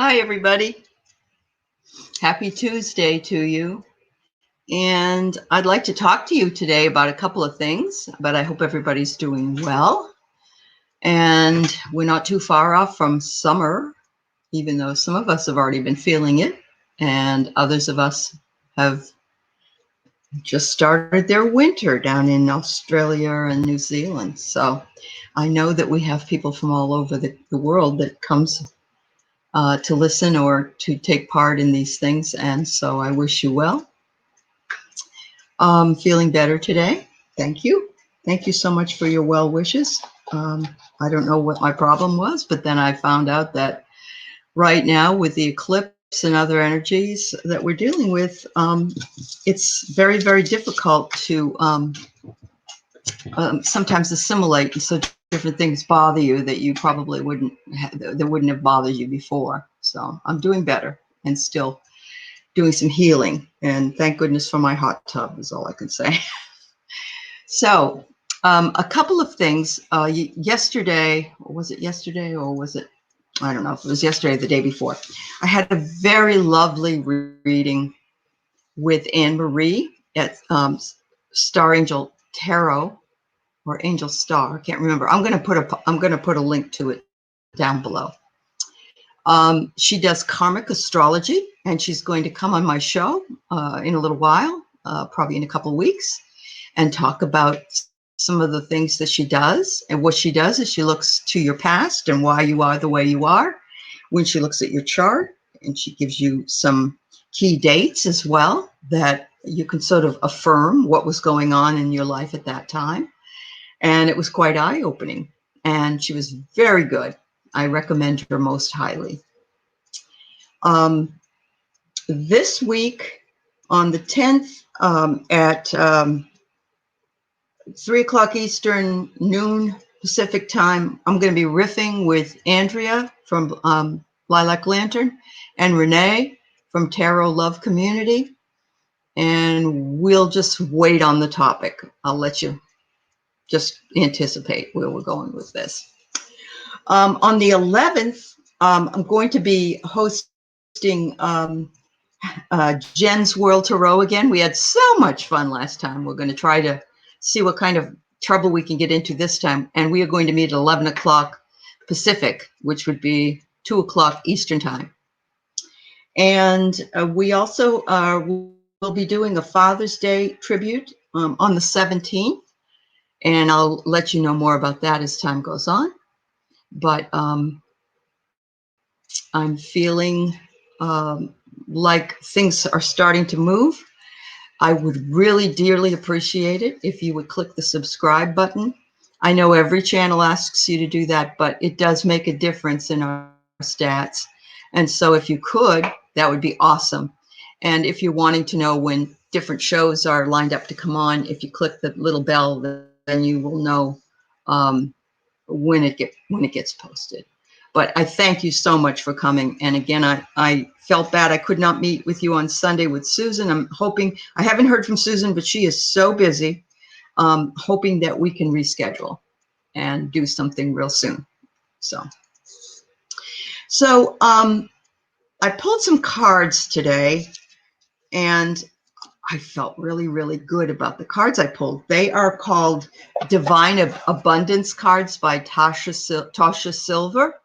Hi, everybody. Happy Tuesday to you. And I'd like to talk to you today about a couple of things, but I hope everybody's doing well. And we're not too far off from summer, even though some of us have already been feeling it, and others of us have just started their winter down in Australia and New Zealand. So I know that we have people from all over the world that comes to listen or to take part in these things. And so I wish you well. Feeling better today. Thank you. Thank you so much for your well wishes. I don't know what my problem was, but then I found out that right now with the eclipse and other energies that we're dealing with, it's very, very difficult to sometimes assimilate. And so different things bother you that you probably wouldn't have bothered you before. So I'm doing better and still doing some healing. And thank goodness for my hot tub is all I can say. So a couple of things. Yesterday, was it yesterday or was it, I don't know if it was yesterday or the day before, I had a very lovely reading with Anne Marie at Star Angel Tarot or Angel Star. I can't remember. I'm going to put a link to it down below. She does karmic astrology, and she's going to come on my show in a little while, probably in a couple of weeks, and talk about some of the things that she does. And what she does is she looks to your past and why you are the way you are when she looks at your chart, and she gives you some key dates as well that you can sort of affirm what was going on in your life at that time. And it was quite eye-opening, and she was very good. I recommend her most highly. This week on the 10th at 3 o'clock Eastern, noon Pacific time, I'm going to be riffing with Andrea from Lilac Lantern and Renee from Tarot Love Community. And we'll just wait on the topic. I'll let you just anticipate where we're going with this. On the 11th, I'm going to be hosting Jen's World Tarot again. We had so much fun last time. We're going to try to see what kind of trouble we can get into this time. And we are going to meet at 11 o'clock Pacific, which would be 2 o'clock Eastern time. And we also will be doing a Father's Day tribute on the 17th. And I'll let you know more about that as time goes on. But I'm feeling like things are starting to move. I would really dearly appreciate it if you would click the subscribe button. I know every channel asks you to do that, but it does make a difference in our stats. And so if you could, that would be awesome. And if you're wanting to know when different shows are lined up to come on, if you click the little bell, then you will know when it gets posted. But I thank you so much for coming. And again, I felt bad I could not meet with you on Sunday with Susan. I'm hoping, I haven't heard from Susan, but she is so busy, hoping that we can reschedule and do something real soon. So I pulled some cards today, and I felt really, really good about the cards I pulled. They are called Divine Abundance cards by Tasha Silver.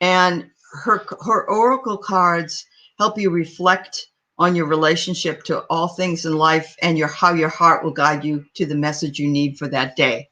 And her oracle cards help you reflect on your relationship to all things in life and how your heart will guide you to the message you need for that day.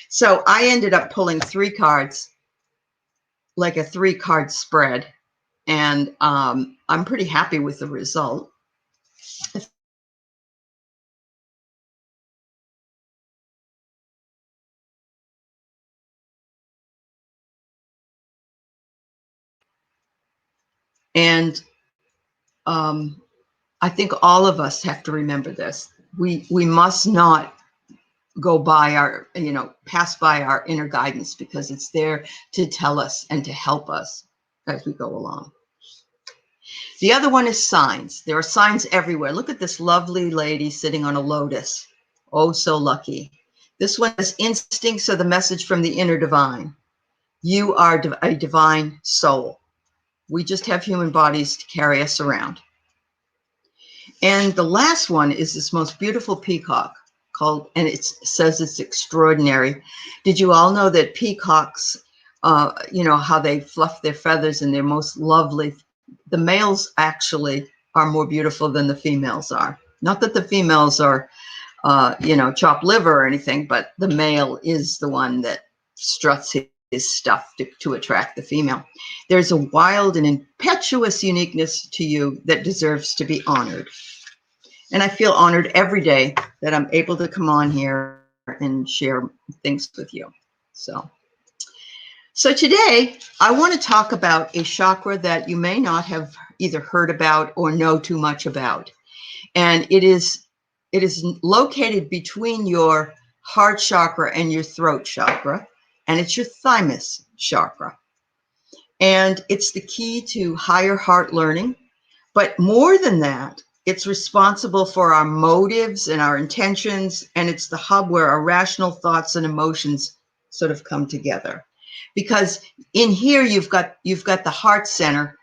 So I ended up pulling 3 cards, like a 3-card spread. And I'm pretty happy with the result. And I think all of us have to remember this. We must not go by our, pass by our inner guidance, because it's there to tell us and to help us as we go along. The other one is signs. There are signs everywhere. Look at this lovely lady sitting on a lotus. Oh, so lucky. This one is instincts are the message from the inner divine. You are a divine soul. We just have human bodies to carry us around. And the last one is this most beautiful peacock called, and it says it's extraordinary. Did you all know that peacocks, you know, how they fluff their feathers and they're most lovely? The males actually are more beautiful than the females are. Not that the females are, you know, chopped liver or anything, but the male is the one that struts his stuff to attract the female. There's a wild and impetuous uniqueness to you that deserves to be honored. And I feel honored every day that I'm able to come on here and share things with you. So today I want to talk about a chakra that you may not have either heard about or know too much about. And it is located between your heart chakra and your throat chakra, and it's your thymus chakra. And it's the key to higher heart learning. But more than that, it's responsible for our motives and our intentions, and it's the hub where our rational thoughts and emotions sort of come together. Because in here you've got the heart center,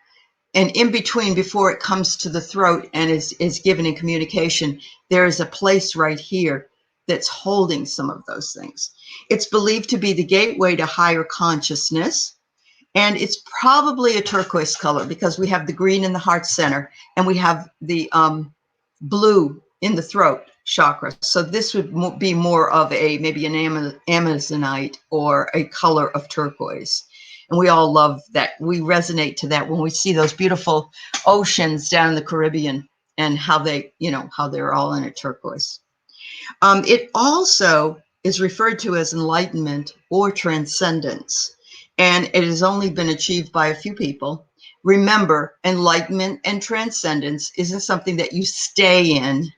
and in between, before it comes to the throat and is given in communication, there is a place right here that's holding some of those things. It's believed to be the gateway to higher consciousness. And it's probably a turquoise color because we have the green in the heart center and we have the blue in the throat chakra. So this would be more of maybe an amazonite or a color of turquoise. And we all love that. We resonate to that when we see those beautiful oceans down in the Caribbean and how they, you know, how they're all in a turquoise. It also is referred to as enlightenment or transcendence. And it has only been achieved by a few people. Remember, enlightenment and transcendence isn't something that you stay in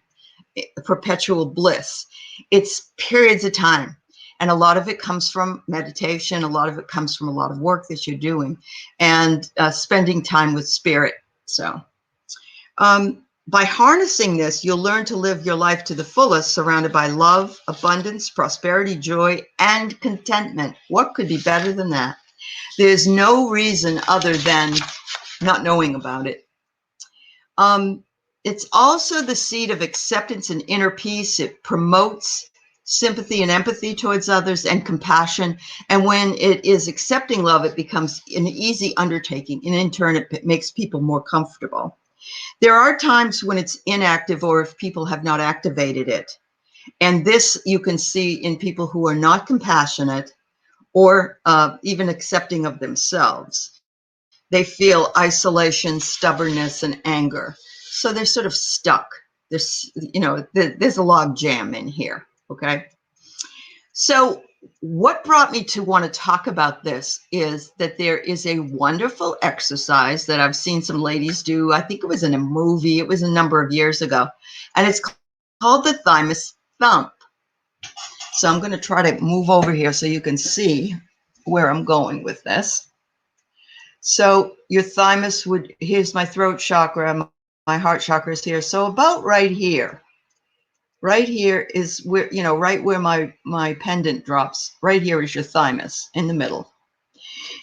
perpetual bliss. It's periods of time. And a lot of it comes from meditation. A lot of it comes from a lot of work that you're doing and spending time with spirit. So by harnessing this, you'll learn to live your life to the fullest, surrounded by love, abundance, prosperity, joy, and contentment. What could be better than that? There's no reason other than not knowing about it. It's also the seed of acceptance and inner peace. It promotes sympathy and empathy towards others and compassion. And when it is accepting love, it becomes an easy undertaking. And in turn, it makes people more comfortable. There are times when it's inactive or if people have not activated it. And this you can see in people who are not compassionate or even accepting of themselves. They feel isolation, stubbornness, and anger. So they're sort of stuck. There's, you know, there's a log jam in here, okay? So what brought me to want to talk about this is that there is a wonderful exercise that I've seen some ladies do. I think it was in a movie. It was a number of years ago. And it's called the Thymus Thump. So I'm going to try to move over here so you can see where I'm going with this. So your thymus would, here's my throat chakra, my heart chakra is here. So about right here is where, you know, right where my pendant drops, right here is your thymus in the middle.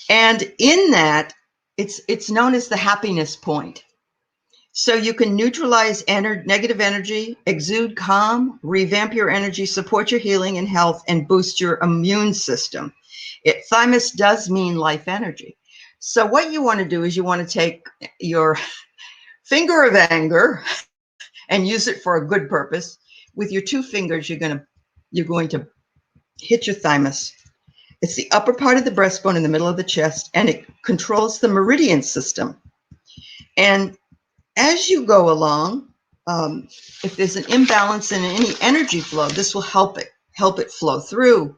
And in that, it's known as the happiness point. So you can neutralize negative energy, exude calm, revamp your energy, support your healing and health, and boost your immune system. Thymus does mean life energy. So what you want to do is you want to take your finger of anger and use it for a good purpose. With your two fingers, you're going to hit your thymus. It's the upper part of the breastbone in the middle of the chest, and it controls the meridian system. And as you go along, if there's an imbalance in any energy flow, this will help it flow through.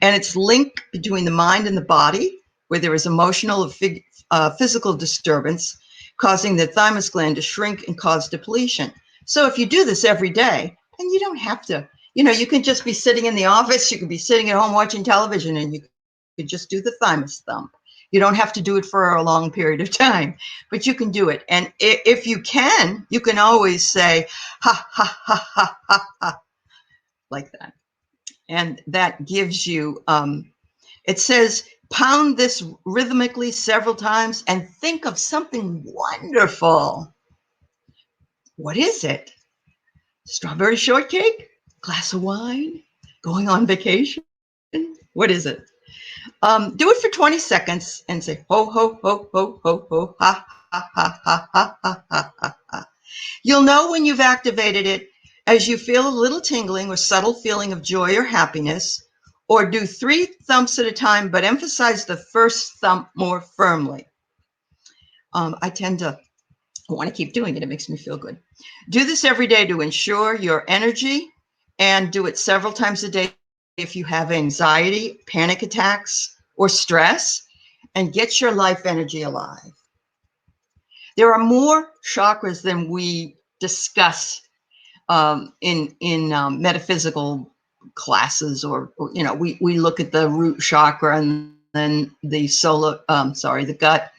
And it's linked between the mind and the body, where there is emotional or physical disturbance, causing the thymus gland to shrink and cause depletion. So if you do this every day, and you don't have to, you know, you can just be sitting in the office, you could be sitting at home watching television, and you could just do the thymus thump. You don't have to do it for a long period of time, but you can do it. And if you can always say, ha, ha, ha, ha, ha, ha, like that. And that gives you, it says Pound this rhythmically several times and think of something wonderful. What is it? Strawberry shortcake? Glass of wine? Going on vacation? What is it? Do it for 20 seconds and say, ho, ho, ho, ho, ho, ho, ha, ha, ha, ha, ha, ha, ha, ha. You'll know when you've activated it as you feel a little tingling or subtle feeling of joy or happiness, or do 3 thumps at a time, but emphasize the first thump more firmly. I tend to want to keep doing it. It makes me feel good. Do this every day to ensure your energy, and do it several times a day if you have anxiety, panic attacks, or stress, and get your life energy alive. There are more chakras than we discuss in metaphysical classes, or we look at the root chakra, and then the the gut,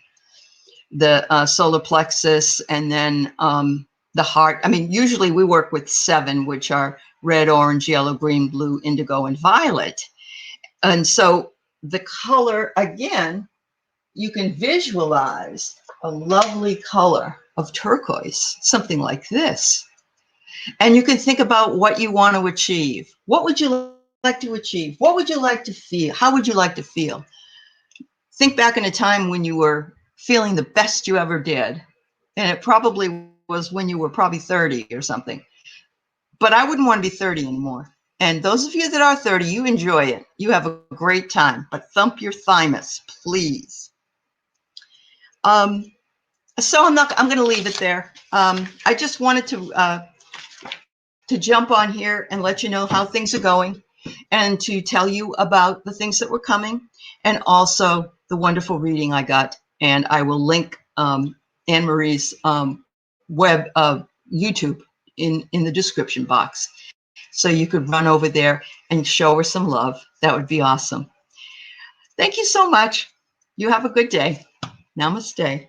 the solar plexus, and then the heart. I mean, usually we work with 7, which are red, orange, yellow, green, blue, indigo, and violet. And so the color, again, you can visualize a lovely color of turquoise, something like this. And you can think about what you want to achieve. What would you like to achieve? What would you like to feel? How would you like to feel? Think back in a time when you were feeling the best you ever did. And it probably was when you were probably 30 or something. But I wouldn't want to be 30 anymore. And those of you that are 30, you enjoy it. You have a great time. But thump your thymus, please. So I'm going to leave it there. I just wanted to jump on here and let you know how things are going, and to tell you about the things that were coming, and also the wonderful reading I got. And I will link Anne-Marie's web YouTube in the description box, so you could run over there and show her some love. That would be awesome. Thank you so much. You have a good day. Namaste.